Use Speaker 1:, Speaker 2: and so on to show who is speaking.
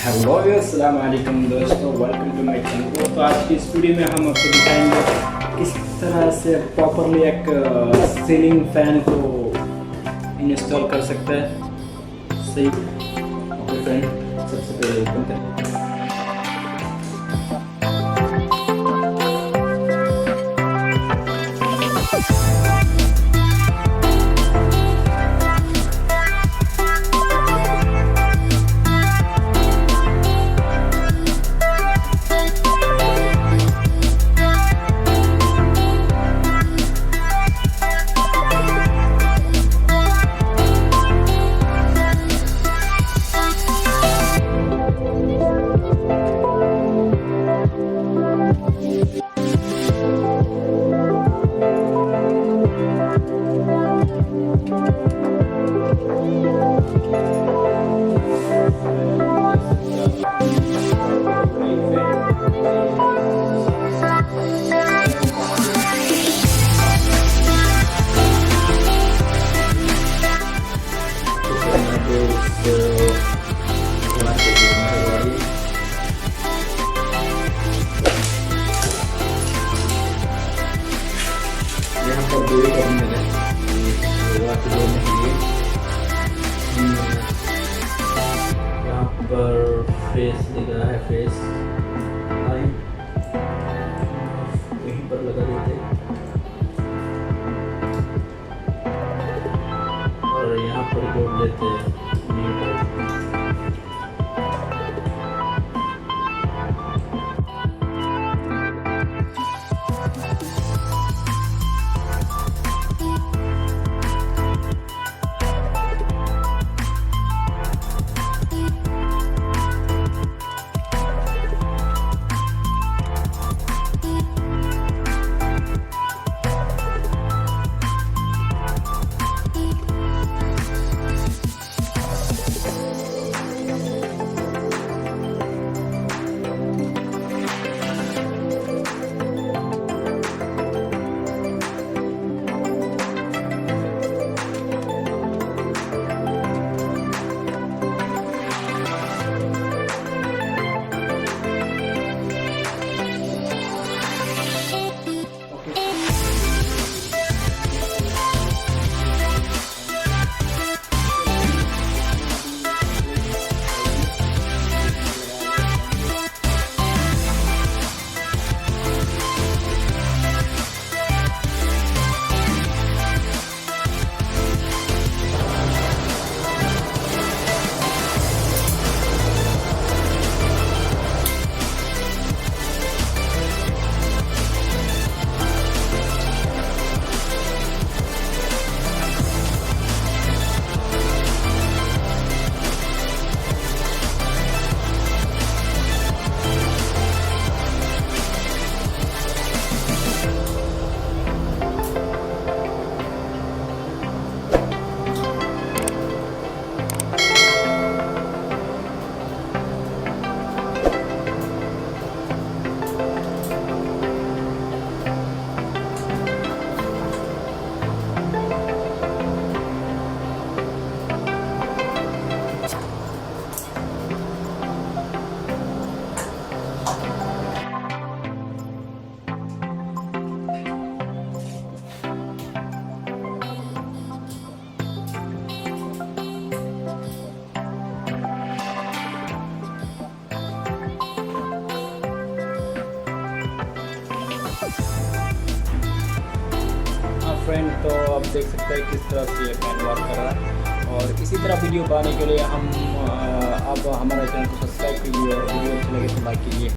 Speaker 1: Hello अस्सलाम वालेकुम दोस्तों, वेलकम टू माय चैनल। तो आज की इस वीडियो में हम आपको दिखाएंगे किस तरह से प्रॉपरली एक सीलिंग फैन को इंस्टॉल कर सकते हैं। सही ओके फ्रेंड, सबसे पहले ओपन करें। यहाँ पर दो ही टर्मिनल है वाटर जोड़ने के लिए। यहाँ पर फेस दिख रहा है, फेस लाइन यहीं पर लगा देते हैं और यहाँ पर जोड़ लेते हैं मीटर। फ्रेंड, तो आप देख सकते हैं किस तरह से ये फैन वर्क कर रहा है। और इसी तरह वीडियो पाने के लिए आप हमारे चैनल को सब्सक्राइब कीजिए और वीडियो अच्छी लगे तो लाइक कीजिए।